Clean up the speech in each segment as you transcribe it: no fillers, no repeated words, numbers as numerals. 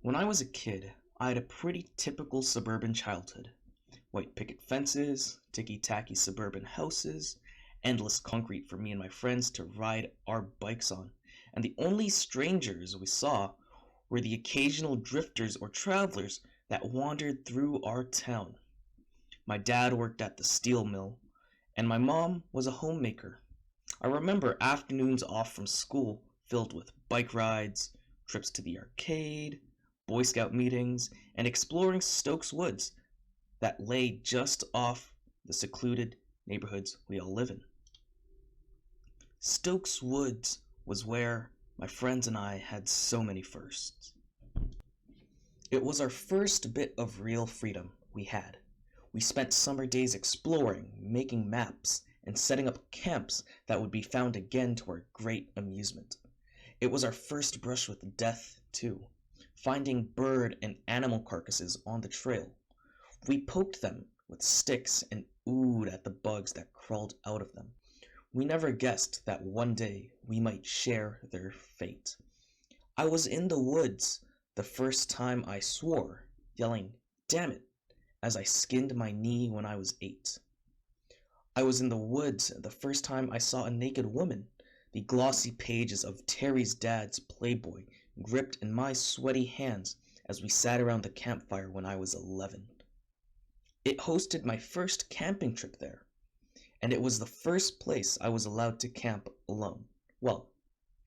When I was a kid, I had a pretty typical suburban childhood. White picket fences, ticky-tacky suburban houses, endless concrete for me and my friends to ride our bikes on, and the only strangers we saw were the occasional drifters or travelers that wandered through our town. My dad worked at the steel mill, and my mom was a homemaker. I remember afternoons off from school filled with bike rides, trips to the arcade, Boy Scout meetings, and exploring Stokes Woods that lay just off the secluded neighborhoods we all live in. Stokes Woods was where my friends and I had so many firsts. It was our first bit of real freedom we had. We spent summer days exploring, making maps, and setting up camps that would be found again to our great amusement. It was our first brush with death, too, finding bird and animal carcasses on the trail. We poked them with sticks and oohed at the bugs that crawled out of them. We never guessed that one day we might share their fate. I was in the woods the first time I swore, yelling, "Damn it," as I skinned my knee when I was 8. I was in the woods the first time I saw a naked woman, the glossy pages of Terry's dad's Playboy gripped in my sweaty hands as we sat around the campfire when I was 11. It hosted my first camping trip there, and it was the first place I was allowed to camp alone. Well,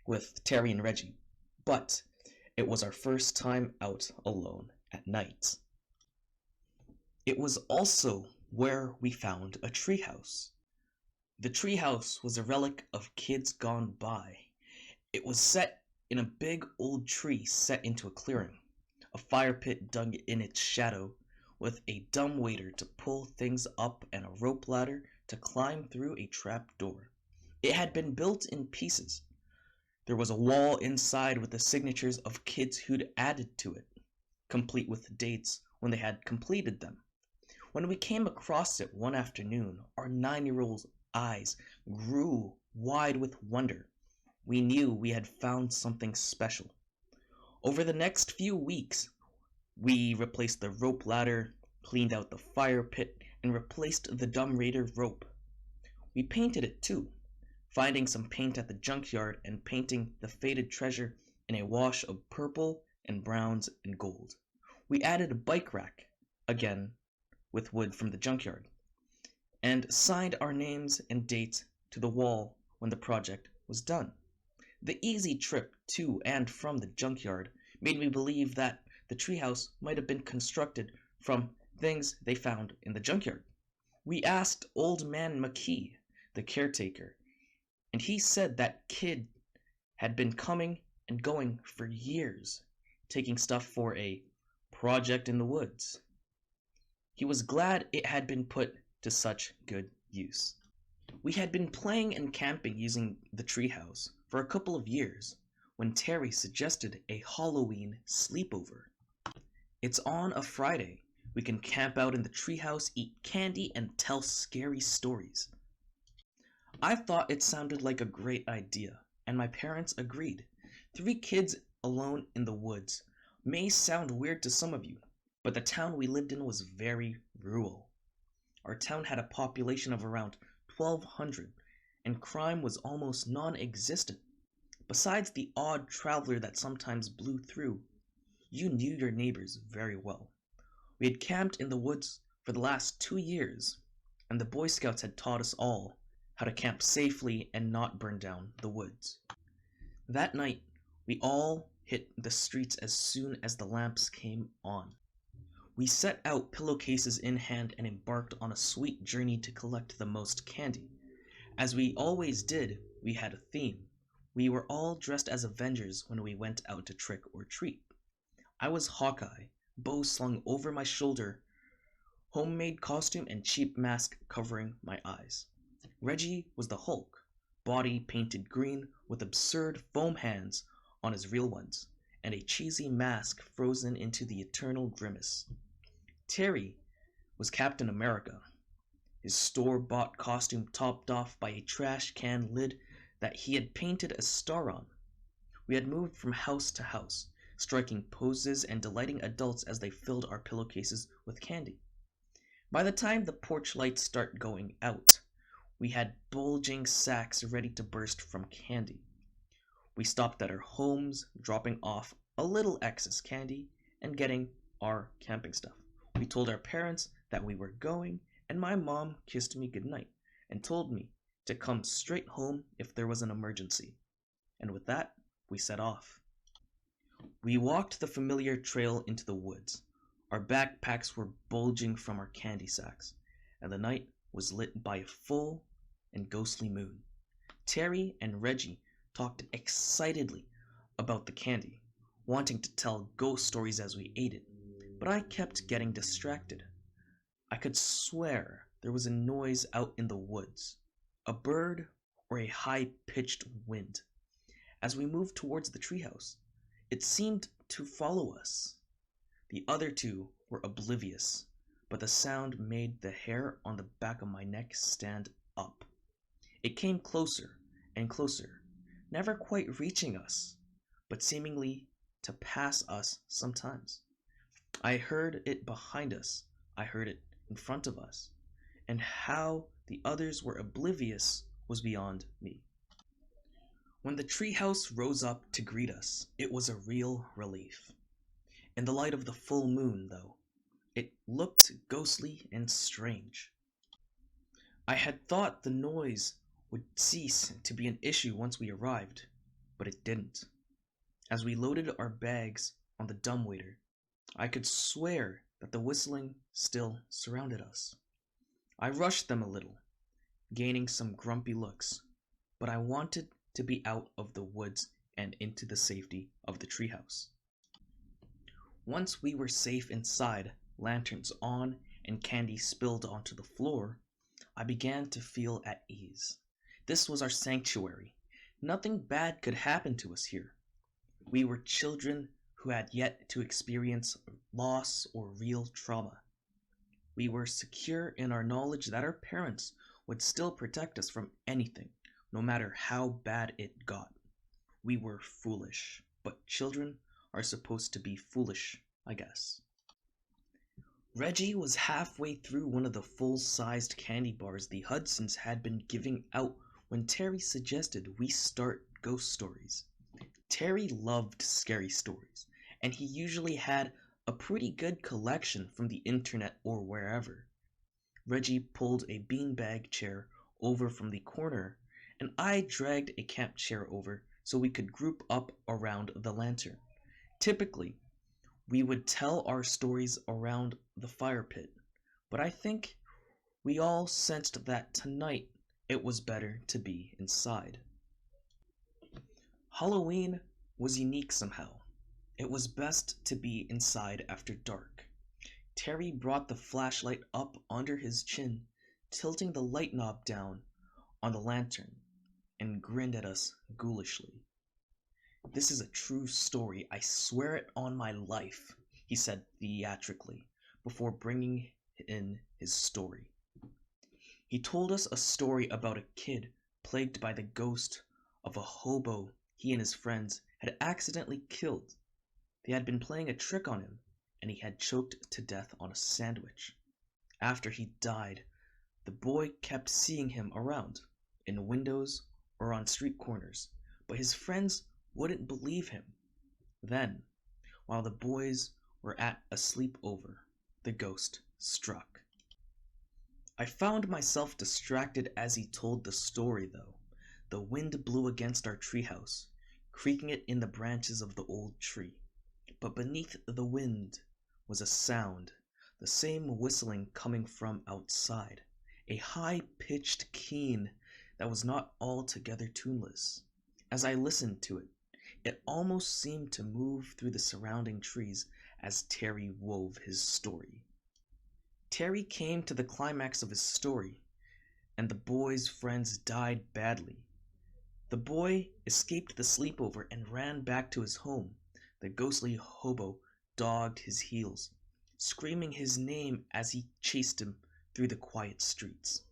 with Terry and Reggie, but it was our first time out alone at night. It was also where we found a treehouse. The treehouse was a relic of kids gone by. It was set in a big old tree set into a clearing, a fire pit dug in its shadow, with a dumbwaiter to pull things up and a rope ladder to climb through a trap door. It had been built in pieces. There was a wall inside with the signatures of kids who'd added to it, complete with dates when they had completed them. When we came across it one afternoon, our 9-year-old eyes grew wide with wonder. We knew we had found something special. Over the next few weeks, we replaced the rope ladder, cleaned out the fire pit, and replaced the dumbwaiter rope. We painted it too, finding some paint at the junkyard and painting the faded treasure in a wash of purple and browns and gold. We added a bike rack, again with wood from the junkyard, and signed our names and dates to the wall when the project was done. The easy trip to and from the junkyard made me believe that the treehouse might have been constructed from things they found in the junkyard. We asked Old Man McKee, the caretaker, and he said that kid had been coming and going for years, taking stuff for a project in the woods. He was glad it had been put to such good use. We had been playing and camping using the treehouse for a couple of years when Terry suggested a Halloween sleepover. It's on a Friday. We can camp out in the treehouse, eat candy, and tell scary stories. I thought it sounded like a great idea, and my parents agreed. 3 kids alone in the woods may sound weird to some of you, but the town we lived in was very rural. Our town had a population of around 1,200, and crime was almost non-existent. Besides the odd traveler that sometimes blew through, you knew your neighbors very well. We had camped in the woods for the last 2 years, and the Boy Scouts had taught us all how to camp safely and not burn down the woods. That night, we all hit the streets as soon as the lamps came on. We set out pillowcases in hand and embarked on a sweet journey to collect the most candy. As we always did, we had a theme. We were all dressed as Avengers when we went out to trick or treat. I was Hawkeye, bow slung over my shoulder, homemade costume and cheap mask covering my eyes. Reggie was the Hulk, body painted green with absurd foam hands on his real ones, and a cheesy mask frozen into the eternal grimace. Terry was Captain America, his store-bought costume topped off by a trash can lid that he had painted a star on. We had moved from house to house, striking poses and delighting adults as they filled our pillowcases with candy. By the time the porch lights start going out, we had bulging sacks ready to burst from candy. We stopped at our homes, dropping off a little excess candy and getting our camping stuff. We told our parents that we were going, and my mom kissed me goodnight and told me to come straight home if there was an emergency. And with that, we set off. We walked the familiar trail into the woods. Our backpacks were bulging from our candy sacks, and the night was lit by a full and ghostly moon. Terry and Reggie talked excitedly about the candy, wanting to tell ghost stories as we ate it, but I kept getting distracted. I could swear there was a noise out in the woods, a bird or a high-pitched wind. As we moved towards the treehouse, it seemed to follow us. The other two were oblivious, but the sound made the hair on the back of my neck stand up. It came closer and closer, never quite reaching us, but seemingly to pass us sometimes. I heard it behind us, I heard it in front of us, and how the others were oblivious was beyond me. When the treehouse rose up to greet us, it was a real relief. In the light of the full moon, though, it looked ghostly and strange. I had thought the noise would cease to be an issue once we arrived, but it didn't. As we loaded our bags on the dumbwaiter, I could swear that the whistling still surrounded us. I rushed them a little, gaining some grumpy looks, but I wanted to be out of the woods and into the safety of the treehouse. Once we were safe inside, lanterns on, and candy spilled onto the floor, I began to feel at ease. This was our sanctuary. Nothing bad could happen to us here. We were children who had yet to experience loss or real trauma. We were secure in our knowledge that our parents would still protect us from anything, no matter how bad it got. We were foolish, but children are supposed to be foolish, I guess. Reggie was halfway through one of the full-sized candy bars the Hudsons had been giving out when Terry suggested we start ghost stories. Terry loved scary stories, and he usually had a pretty good collection from the internet or wherever. Reggie pulled a beanbag chair over from the corner, and I dragged a camp chair over so we could group up around the lantern. Typically, we would tell our stories around the fire pit, but I think we all sensed that tonight it was better to be inside. Halloween was unique somehow. It was best to be inside after dark. Terry brought the flashlight up under his chin, tilting the light knob down on the lantern, and grinned at us ghoulishly. "This is a true story, I swear it on my life," he said theatrically, before bringing in his story. He told us a story about a kid plagued by the ghost of a hobo he and his friends had accidentally killed. They had been playing a trick on him, and he had choked to death on a sandwich. After he died, the boy kept seeing him around, in windows or on street corners, but his friends wouldn't believe him. Then, while the boys were at a sleepover, the ghost struck. I found myself distracted as he told the story, though. The wind blew against our treehouse, creaking it in the branches of the old tree. But beneath the wind was a sound, the same whistling coming from outside, a high-pitched keen that was not altogether tuneless. As I listened to it, it almost seemed to move through the surrounding trees as Terry wove his story. Terry came to the climax of his story, and the boy's friends died badly. The boy escaped the sleepover and ran back to his home. The ghostly hobo dogged his heels, screaming his name as he chased him through the quiet streets.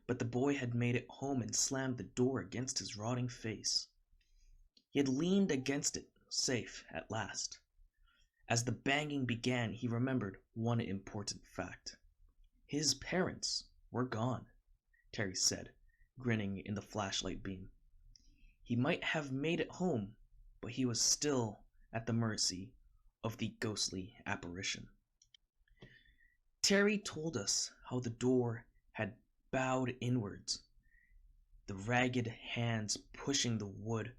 But the boy had made it home and slammed the door against his rotting face. He had leaned against it, safe at last. As the banging began, he remembered one important fact. His parents were gone, Terry said, grinning in the flashlight beam. He might have made it home, but he was still at the mercy of the ghostly apparition. Terry told us how the door had bowed inwards, the ragged hands pushing the wood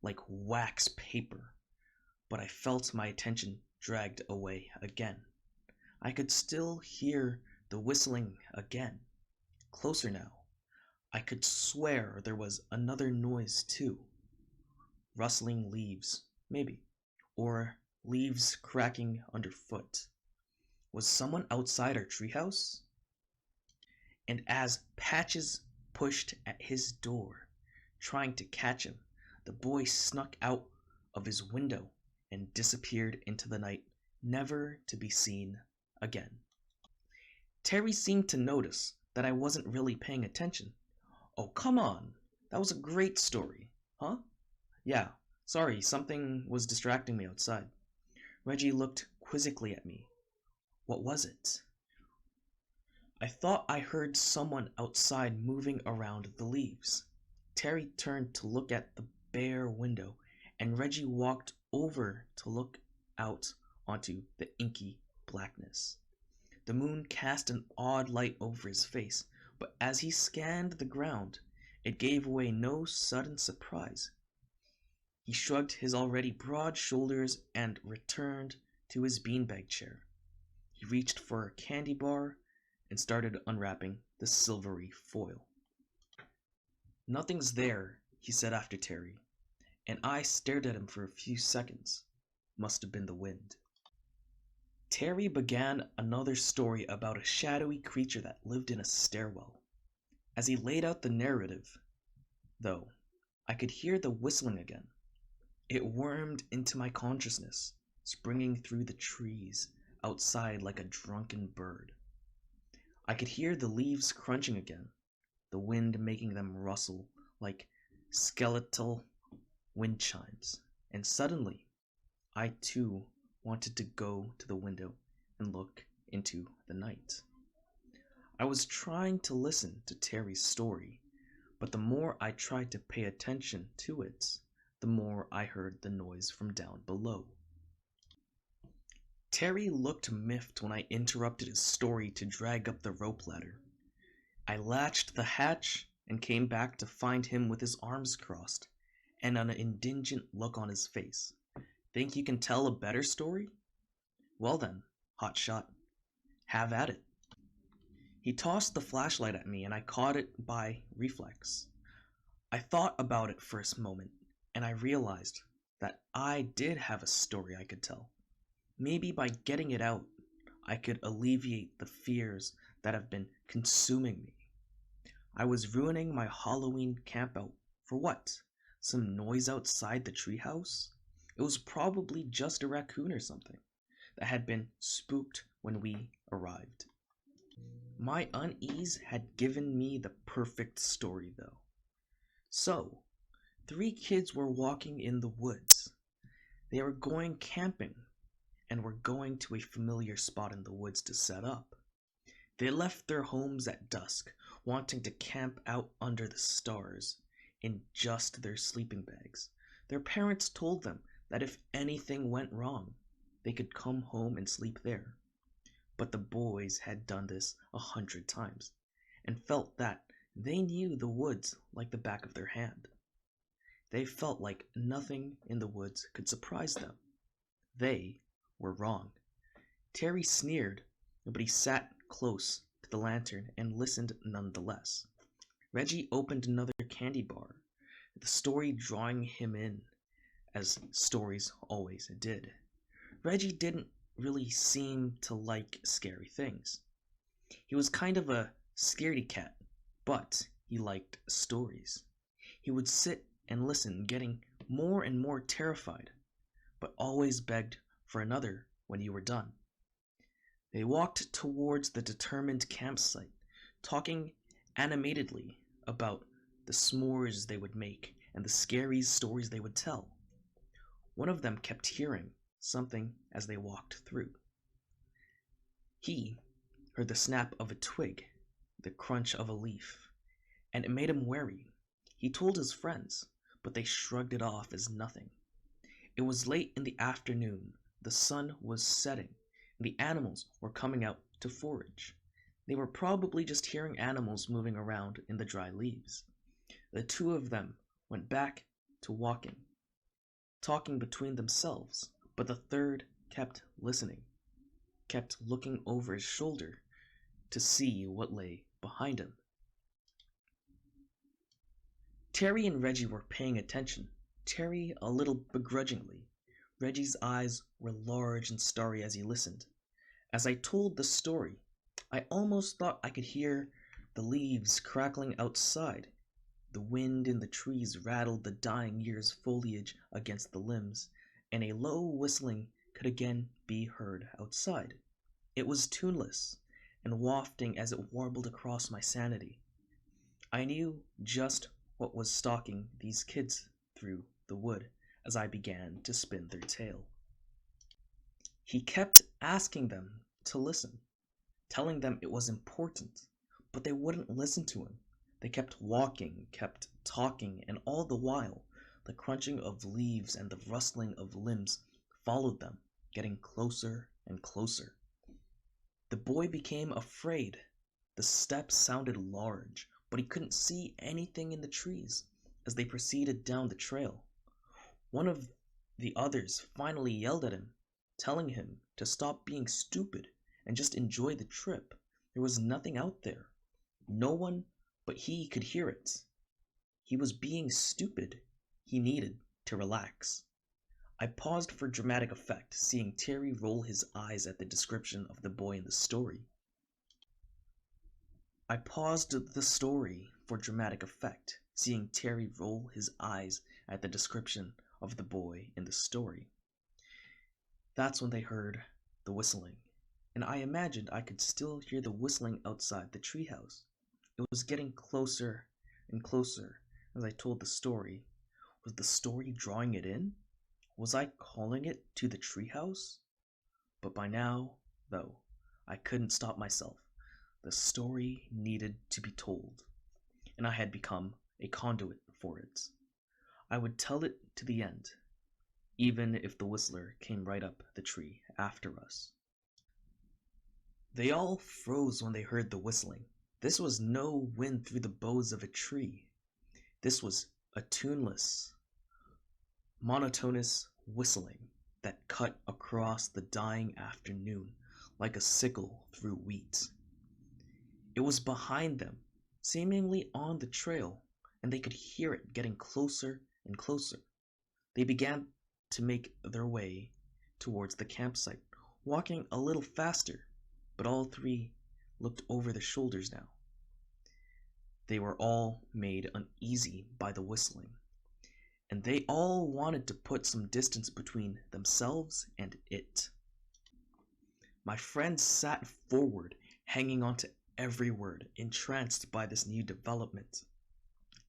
like wax paper, but I felt my attention dragged away again. I could still hear the whistling again. Closer now. I could swear there was another noise too. Rustling leaves, maybe. Or leaves cracking underfoot. Was someone outside our treehouse? And as Patches pushed at his door, trying to catch him, the boy snuck out of his window and disappeared into the night, never to be seen again. Terry seemed to notice that I wasn't really paying attention. Oh, come on. That was a great story. Huh? Yeah, sorry, something was distracting me outside. Reggie looked quizzically at me. What was it? I thought I heard someone outside moving around the leaves. Terry turned to look at the bare window, and Reggie walked over to look out onto the inky blackness. The moon cast an odd light over his face, but as he scanned the ground, it gave away no sudden surprise. He shrugged his already broad shoulders and returned to his beanbag chair. He reached for a candy bar and started unwrapping the silvery foil. Nothing's there, he said after Terry, and I stared at him for a few seconds. Must have been the wind. Terry began another story about a shadowy creature that lived in a stairwell. As he laid out the narrative, though, I could hear the whistling again. It wormed into my consciousness, springing through the trees outside like a drunken bird. I could hear the leaves crunching again, the wind making them rustle like skeletal wind chimes, and suddenly, I too wanted to go to the window and look into the night. I was trying to listen to Terry's story, but the more I tried to pay attention to it, the more I heard the noise from down below. Terry looked miffed when I interrupted his story to drag up the rope ladder. I latched the hatch and came back to find him with his arms crossed and an indigent look on his face. Think you can tell a better story? Well then, hot shot. Have at it. He tossed the flashlight at me and I caught it by reflex. I thought about it for a moment and I realized that I did have a story I could tell. Maybe by getting it out, I could alleviate the fears that have been consuming me. I was ruining my Halloween campout for what? Some noise outside the treehouse? It was probably just a raccoon or something that had been spooked when we arrived. My unease had given me the perfect story, though. So, 3 kids were walking in the woods. They were going camping and were going to a familiar spot in the woods to set up. They left their homes at dusk, wanting to camp out under the stars in just their sleeping bags. Their parents told them that if anything went wrong, they could come home and sleep there. But the boys had done this 100 times and felt that they knew the woods like the back of their hand. They felt like nothing in the woods could surprise them. They were wrong. Terry sneered, but he sat close to the lantern and listened nonetheless. Reggie opened another candy bar, the story drawing him in, as stories always did. Reggie didn't really seem to like scary things. He was kind of a scaredy cat, but he liked stories. He would sit and listen, getting more and more terrified, but always begged for another when you were done. They walked towards the determined campsite, talking animatedly about the s'mores they would make and the scary stories they would tell. One of them kept hearing something as they walked through. He heard the snap of a twig, the crunch of a leaf, and it made him wary. He told his friends, but they shrugged it off as nothing. It was late in the afternoon, the sun was setting, and the animals were coming out to forage. They were probably just hearing animals moving around in the dry leaves. The two of them went back to walking, talking between themselves, but the third kept listening, kept looking over his shoulder to see what lay behind him. Terry and Reggie were paying attention, Terry a little begrudgingly. Reggie's eyes were large and starry as he listened. As I told the story, I almost thought I could hear the leaves crackling outside. The wind in the trees rattled the dying year's foliage against the limbs, and a low whistling could again be heard outside. It was tuneless and wafting as it warbled across my sanity. I knew just what was stalking these kids through the wood as I began to spin their tale. He kept asking them to listen, telling them it was important, but they wouldn't listen to him. They kept walking, kept talking, and all the while, the crunching of leaves and the rustling of limbs followed them, getting closer and closer. The boy became afraid. The steps sounded large, but he couldn't see anything in the trees as they proceeded down the trail. One of the others finally yelled at him, telling him to stop being stupid and just enjoy the trip. There was nothing out there. No one but he could hear it. He was being stupid. He needed to relax. I paused for dramatic effect, seeing Terry roll his eyes at the description of the boy in the story. I paused the story for dramatic effect, seeing Terry roll his eyes at the description of the boy in the story. That's when they heard the whistling, and I imagined I could still hear the whistling outside the treehouse. It was getting closer and closer as I told the story. Was the story drawing it in? Was I calling it to the treehouse? But by now, though, I couldn't stop myself. The story needed to be told, and I had become a conduit for it. I would tell it to the end, even if the whistler came right up the tree after us. They all froze when they heard the whistling. This was no wind through the boughs of a tree. This was a tuneless, monotonous whistling that cut across the dying afternoon like a sickle through wheat. It was behind them, seemingly on the trail, and they could hear it getting closer and closer. They began to make their way towards the campsite, walking a little faster, but all three looked over their shoulders now. They were all made uneasy by the whistling, and they all wanted to put some distance between themselves and it. My friend sat forward, hanging on to every word, entranced by this new development.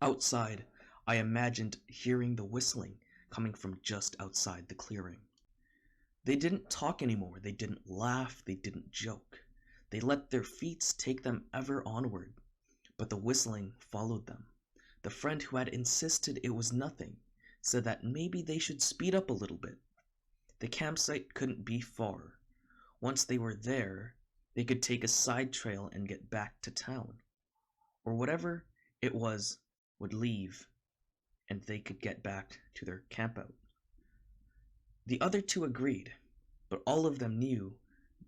Outside, I imagined hearing the whistling coming from just outside the clearing. They didn't talk anymore, they didn't laugh, they didn't joke. They let their feet take them ever onward, but the whistling followed them. The friend who had insisted it was nothing said that maybe they should speed up a little bit. The campsite couldn't be far. Once they were there, they could take a side trail and get back to town. Or whatever it was would leave, and they could get back to their campout. The other two agreed, but all of them knew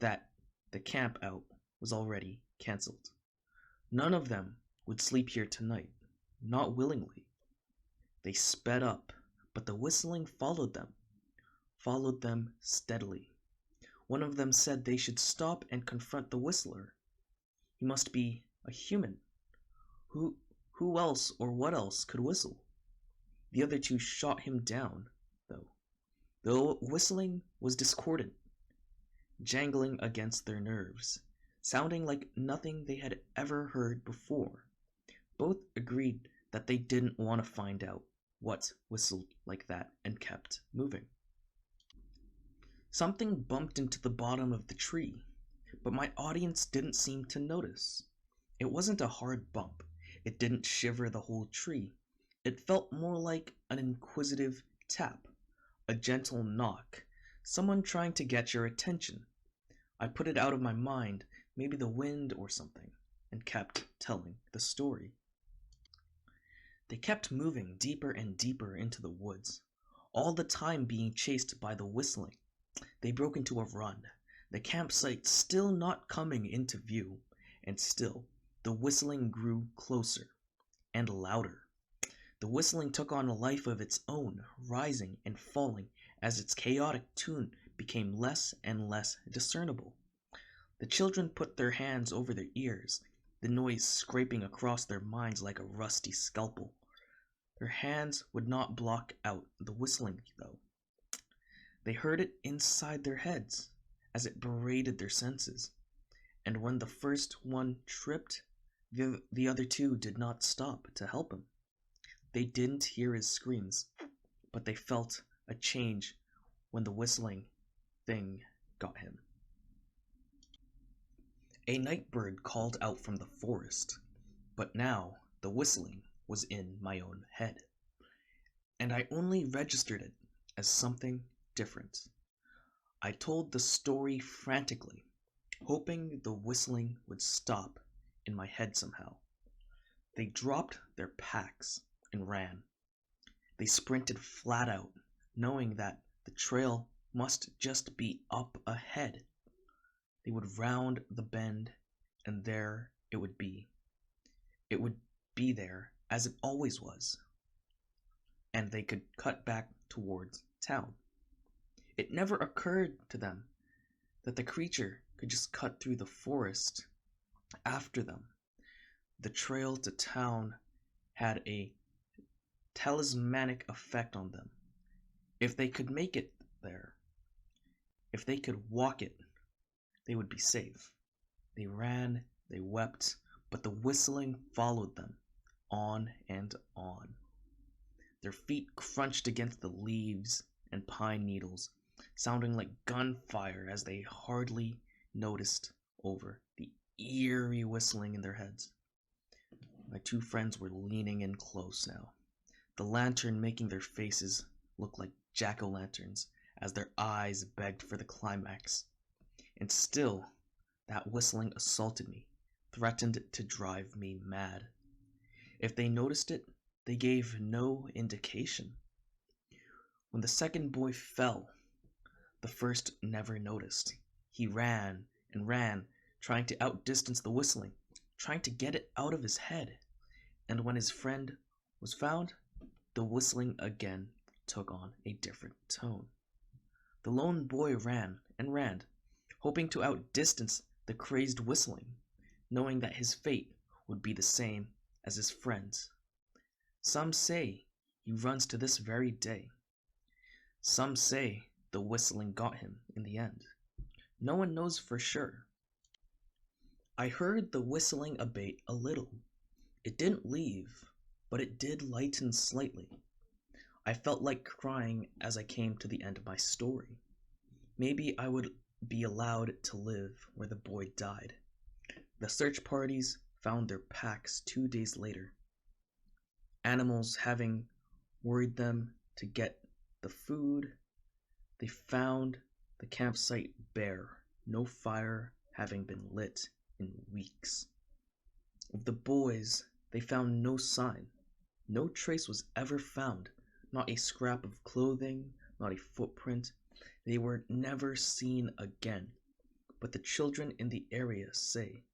that the camp out was already cancelled. None of them would sleep here tonight, not willingly. They sped up, but the whistling followed them steadily. One of them said they should stop and confront the whistler. He must be a human. Who else or what else could whistle? The other two shot him down, though. The whistling was discordant, jangling against their nerves, sounding like nothing they had ever heard before. Both agreed that they didn't want to find out what whistled like that and kept moving. Something bumped into the bottom of the tree, but my audience didn't seem to notice. It wasn't a hard bump. It didn't shiver the whole tree. It felt more like an inquisitive tap, a gentle knock, someone trying to get your attention. I put it out of my mind, maybe the wind or something, and kept telling the story. They kept moving deeper and deeper into the woods, all the time being chased by the whistling. They broke into a run, the campsite still not coming into view, and still the whistling grew closer and louder. The whistling took on a life of its own, rising and falling as its chaotic tune became less and less discernible. The children put their hands over their ears, the noise scraping across their minds like a rusty scalpel. Their hands would not block out the whistling, though. They heard it inside their heads as it berated their senses, and when the first one tripped, the other two did not stop to help him. They didn't hear his screams, but they felt a change when the whistling thing got him. A night bird called out from the forest, but now the whistling was in my own head, and I only registered it as something different. I told the story frantically, hoping the whistling would stop in my head somehow. They dropped their packs and ran. They sprinted flat out, knowing that the trail must just be up ahead. They would round the bend, and there it would be. It would be there as it always was, and they could cut back towards town. It never occurred to them that the creature could just cut through the forest after them. The trail to town had a talismanic effect on them. If they could make it there, if they could walk it, they would be safe. They ran, they wept, but the whistling followed them, on and on. Their feet crunched against the leaves and pine needles, sounding like gunfire as they hardly noticed over the eerie whistling in their heads. My two friends were leaning in close now, the lantern making their faces look like jack-o'-lanterns as their eyes begged for the climax. And still, that whistling assaulted me, threatened to drive me mad. If they noticed it, they gave no indication. When the second boy fell, the first never noticed. He ran and ran, trying to outdistance the whistling, trying to get it out of his head. And when his friend was found, the whistling again took on a different tone. The lone boy ran and ran, hoping to outdistance the crazed whistling, knowing that his fate would be the same as his friend's. Some say he runs to this very day. Some say the whistling got him in the end. No one knows for sure. I heard the whistling abate a little. It didn't leave, but it did lighten slightly. I felt like crying as I came to the end of my story. Maybe I would be allowed to live where the boy died. The search parties found their packs 2 days later. Animals having worried them to get the food, they found the campsite bare, no fire having been lit in weeks. Of the boys, they found no sign. No trace was ever found, not a scrap of clothing, not a footprint. They were never seen again, but the children in the area say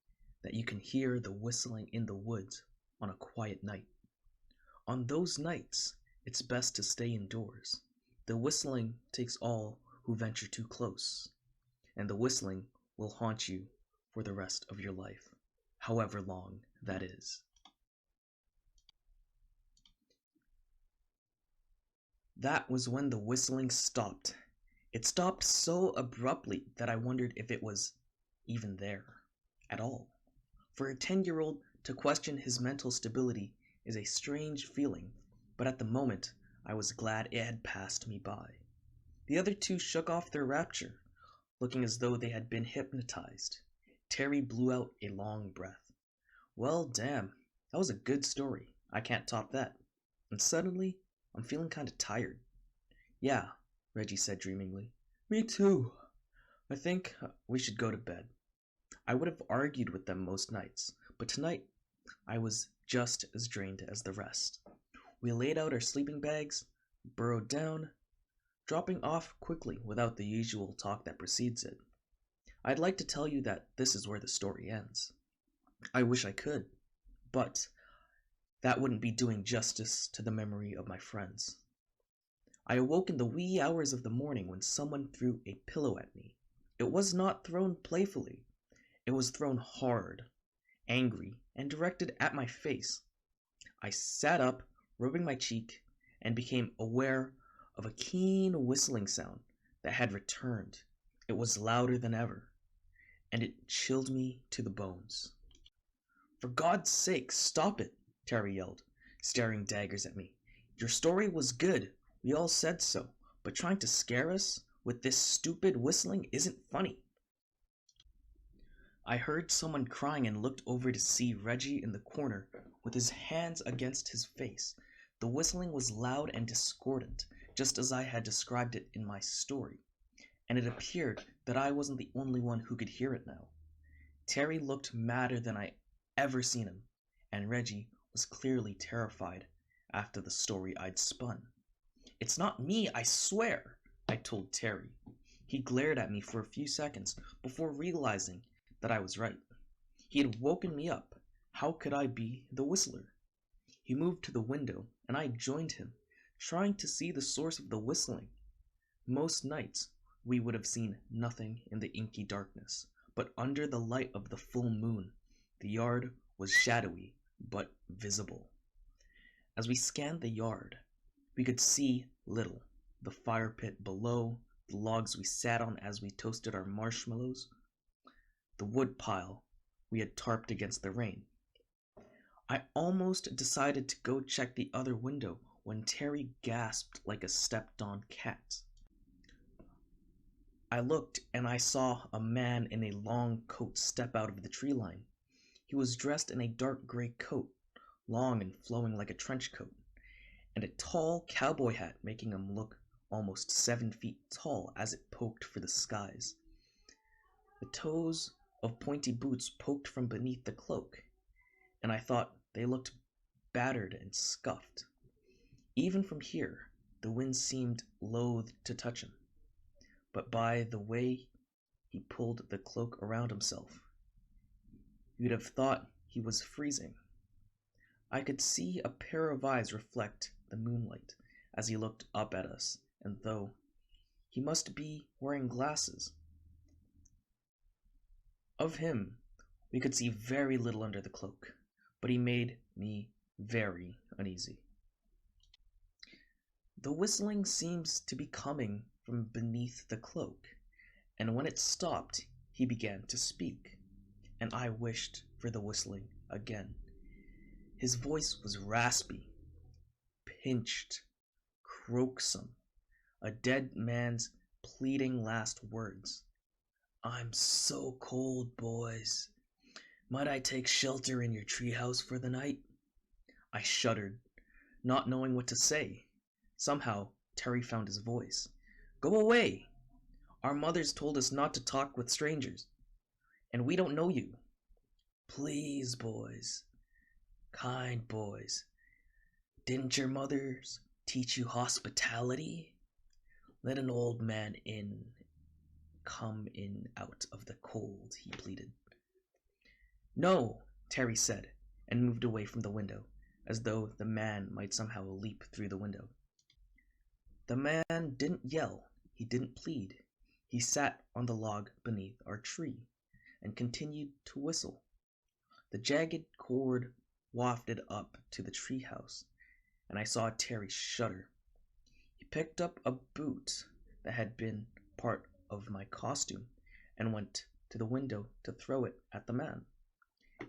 that you can hear the whistling in the woods on a quiet night. On those nights, it's best to stay indoors. The whistling takes all who venture too close, and the whistling will haunt you for the rest of your life, however long that is. That was when the whistling stopped. It stopped so abruptly that I wondered if it was even there at all. For a 10-year-old to question his mental stability is a strange feeling, but at the moment I was glad it had passed me by. The other two shook off their rapture, looking as though they had been hypnotized. Terry blew out a long breath. Well, damn, that was a good story. I can't top that. And suddenly, I'm feeling kind of tired. Yeah, Reggie said dreamingly. Me too. I think we should go to bed. I would have argued with them most nights, but tonight I was just as drained as the rest. We laid out our sleeping bags, burrowed down, dropping off quickly without the usual talk that precedes it. I'd like to tell you that this is where the story ends. I wish I could, but that wouldn't be doing justice to the memory of my friends. I awoke in the wee hours of the morning when someone threw a pillow at me. It was not thrown playfully. It was thrown hard, angry, and directed at my face. I sat up, rubbing my cheek, and became aware of a keen whistling sound that had returned. It was louder than ever, and it chilled me to the bones. For God's sake, stop it, Terry yelled, staring daggers at me. Your story was good. We all said so, but trying to scare us with this stupid whistling isn't funny. I heard someone crying and looked over to see Reggie in the corner with his hands against his face. The whistling was loud and discordant, just as I had described it in my story, and it appeared that I wasn't the only one who could hear it now. Terry looked madder than I ever seen him, and Reggie was clearly terrified after the story I'd spun. It's not me, I swear, I told Terry. He glared at me for a few seconds before realizing that I was right. He had woken me up. How could I be the whistler? He moved to the window, and I joined him, trying to see the source of the whistling. Most nights, we would have seen nothing in the inky darkness, but under the light of the full moon, the yard was shadowy but visible. As we scanned the yard, we could see little. The fire pit below, the logs we sat on as we toasted our marshmallows, the wood pile we had tarped against the rain. I almost decided to go check the other window when Terry gasped like a stepped-on cat. I looked and I saw a man in a long coat step out of the tree line. He was dressed in a dark gray coat, long and flowing like a trench coat, and a tall cowboy hat making him look almost 7 feet tall as it poked for the skies. The toes of pointy boots poked from beneath the cloak, and I thought they looked battered and scuffed. Even from here, the wind seemed loath to touch him, but by the way he pulled the cloak around himself, you'd have thought he was freezing. I could see a pair of eyes reflect the moonlight as he looked up at us, and though he must be wearing glasses, of him we could see very little under the cloak, but he made me very uneasy. The whistling seems to be coming from beneath the cloak, and when it stopped, he began to speak, and I wished for the whistling again. His voice was raspy, pinched, croaksome, a dead man's pleading last words. I'm so cold, boys. Might I take shelter in your treehouse for the night? I shuddered, not knowing what to say. Somehow, Terry found his voice. Go away! Our mothers told us not to talk with strangers, and we don't know you. Please, boys. Kind boys. Didn't your mothers teach you hospitality? Let an old man come in out of the cold, he pleaded. No, Terry said, and moved away from the window, as though the man might somehow leap through the window. The man didn't yell, he didn't plead. He sat on the log beneath our tree and continued to whistle. The jagged cord wafted up to the treehouse, and I saw Terry shudder. He picked up a boot that had been part of my costume and went to the window to throw it at the man.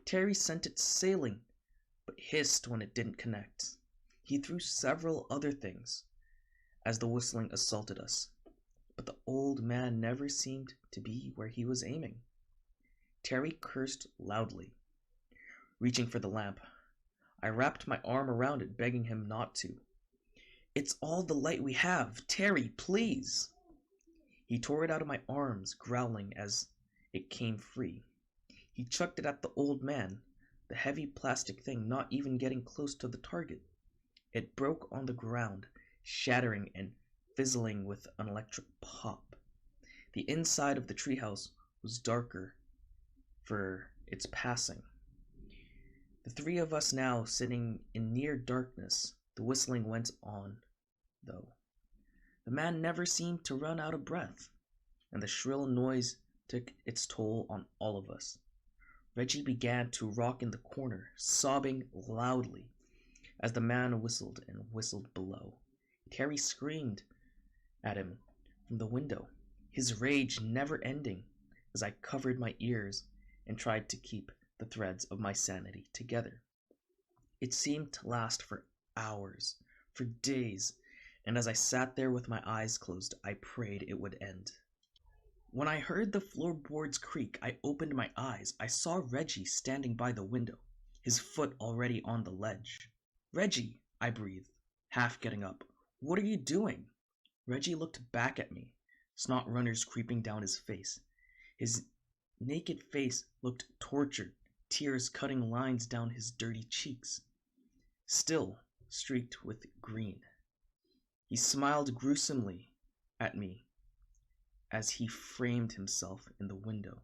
Terry sent it sailing, but hissed when it didn't connect. He threw several other things as the whistling assaulted us. but the old man never seemed to be where he was aiming. Terry cursed loudly, reaching for the lamp. I wrapped my arm around it, begging him not to. "It's all the light we have. Terry, please!" He tore it out of my arms, growling as it came free. He chucked it at the old man, the heavy plastic thing not even getting close to the target. It broke on the ground, shattering and fizzling with an electric pop. The inside of the treehouse was darker for its passing. The three of us now sitting in near darkness. The whistling went on, though. The man never seemed to run out of breath, and the shrill noise took its toll on all of us. Reggie began to rock in the corner, sobbing loudly as the man whistled and whistled below. Terry screamed at him from the window, his rage never ending as I covered my ears and tried to keep the threads of my sanity together. It seemed to last for hours, for days, and as I sat there with my eyes closed, I prayed it would end. When I heard the floorboards creak, I opened my eyes. I saw Reggie standing by the window, his foot already on the ledge. "Reggie," I breathed, half getting up. "What are you doing?" Reggie looked back at me, snot runners creeping down his face. His naked face looked tortured, tears cutting lines down his dirty cheeks, still streaked with green. He smiled gruesomely at me as he framed himself in the window.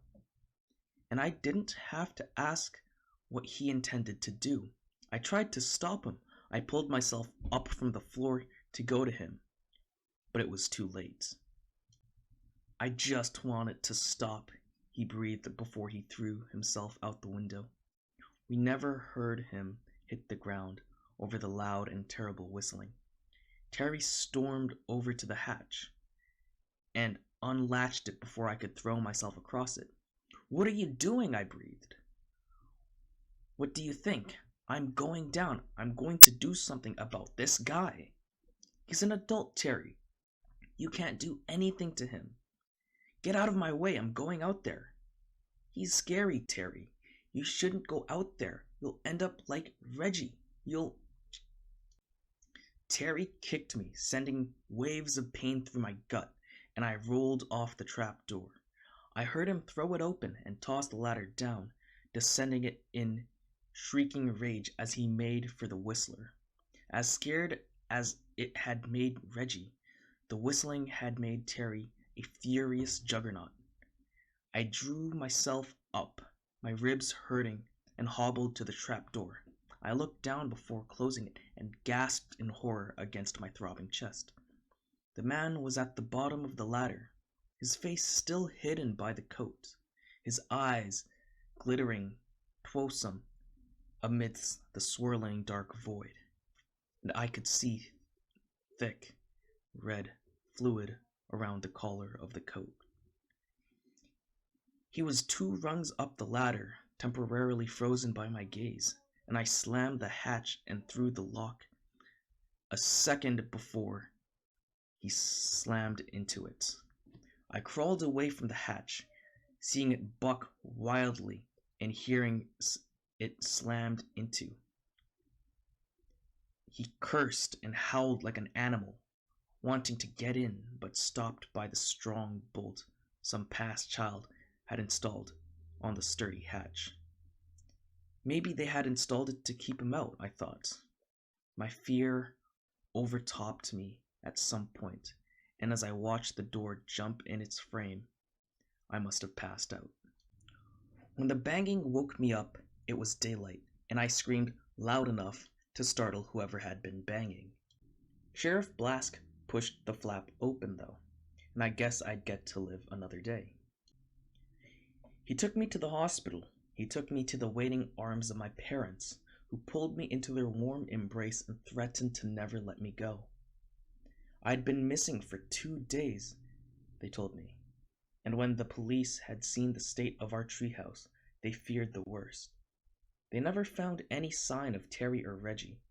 And I didn't have to ask what he intended to do. I tried to stop him. I pulled myself up from the floor to go to him, but it was too late. "I just want it to stop," he breathed before he threw himself out the window. We never heard him hit the ground over the loud and terrible whistling. Terry stormed over to the hatch and unlatched it before I could throw myself across it. "What are you doing?" I breathed. "What do you think? I'm going down. I'm going to do something about this guy. He's an adult, Terry. You can't do anything to him. Get out of my way. I'm going out there. He's scary, Terry. You shouldn't go out there. You'll end up like Reggie. You'll..." Terry kicked me, sending waves of pain through my gut, and I rolled off the trap door. I heard him throw it open and toss the ladder down, descending it in shrieking rage as he made for the whistler. As scared as it had made Reggie, the whistling had made Terry a furious juggernaut. I drew myself up, my ribs hurting, and hobbled to the trap door. I looked down before closing it and gasped in horror against my throbbing chest. The man was at the bottom of the ladder, his face still hidden by the coat, his eyes glittering pwosom amidst the swirling dark void, and I could see thick, red fluid around the collar of the coat. He was 2 rungs up the ladder, temporarily frozen by my gaze, and I slammed the hatch and threw the lock a second before he slammed into it. I crawled away from the hatch, seeing it buck wildly and hearing it slammed into. He cursed and howled like an animal, wanting to get in, but stopped by the strong bolt some past child had installed on the sturdy hatch. Maybe they had installed it to keep him out, I thought. My fear overtopped me at some point, and as I watched the door jump in its frame, I must have passed out. When the banging woke me up, it was daylight, and I screamed loud enough to startle whoever had been banging. Sheriff Blask pushed the flap open, though, and I guess I'd get to live another day. He took me to the hospital. He took me to the waiting arms of my parents, who pulled me into their warm embrace and threatened to never let me go. I'd been missing for 2 days, they told me, and when the police had seen the state of our treehouse, they feared the worst. They never found any sign of Terry or Reggie.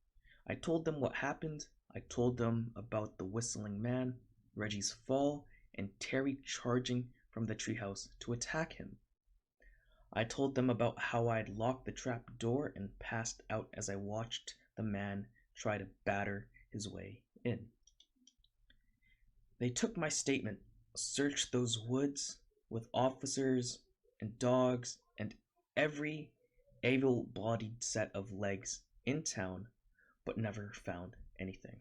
I told them what happened. I told them about the whistling man, Reggie's fall, and Terry charging from the treehouse to attack him. I told them about how I'd locked the trap door and passed out as I watched the man try to batter his way in. They took my statement, searched those woods with officers and dogs and every able-bodied set of legs in town, but never found anything.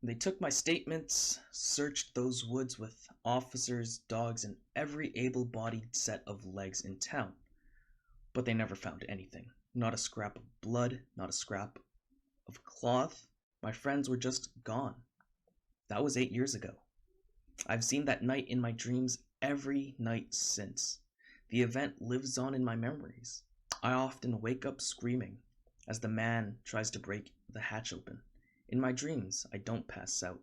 They took my statements, searched those woods with officers, dogs, and every able-bodied set of legs in town, but they never found anything. Not a scrap of blood, not a scrap of cloth. My friends were just gone. That was 8 years ago. I've seen that night in my dreams every night since. The event lives on in my memories. I often wake up screaming as the man tries to break the hatch open. In my dreams, I don't pass out.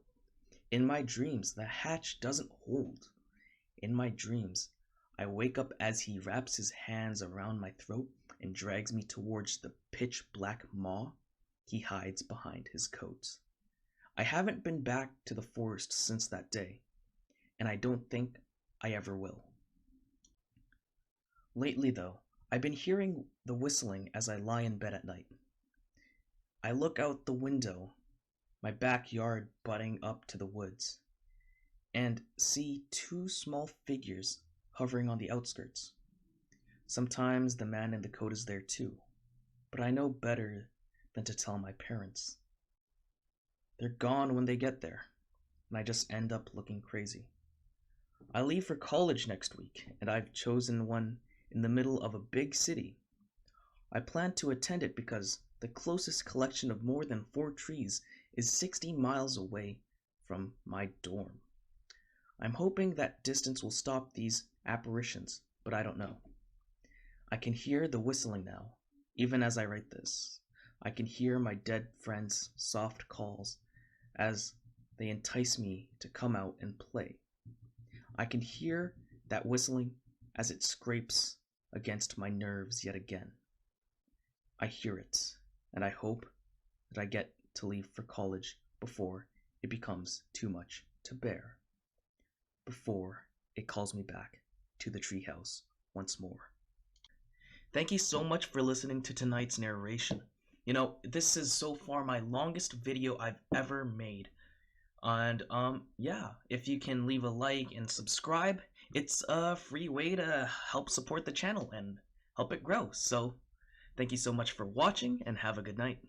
In my dreams, the hatch doesn't hold. In my dreams, I wake up as he wraps his hands around my throat and drags me towards the pitch-black maw he hides behind his coat. I haven't been back to the forest since that day, and I don't think I ever will. Lately, though, I've been hearing the whistling as I lie in bed at night. I look out the window, my backyard butting up to the woods, and see two small figures hovering on the outskirts. Sometimes the man in the coat is there too, but I know better than to tell my parents. They're gone when they get there, and I just end up looking crazy. I leave for college next week, and I've chosen one in the middle of a big city. I plan to attend it because the closest collection of more than 4 trees is 60 miles away from my dorm. I'm hoping that distance will stop these apparitions, but I don't know. I can hear the whistling now, even as I write this. I can hear my dead friends' soft calls as they entice me to come out and play. I can hear that whistling as it scrapes against my nerves yet again. I hear it, and I hope that I get to leave for college before it becomes too much to bear, before it calls me back to the treehouse once more. Thank you so much for listening to tonight's narration. You know, this is so far my longest video I've ever made. And yeah, if you can leave a like and subscribe, it's a free way to help support the channel and help it grow. So thank you so much for watching and have a good night.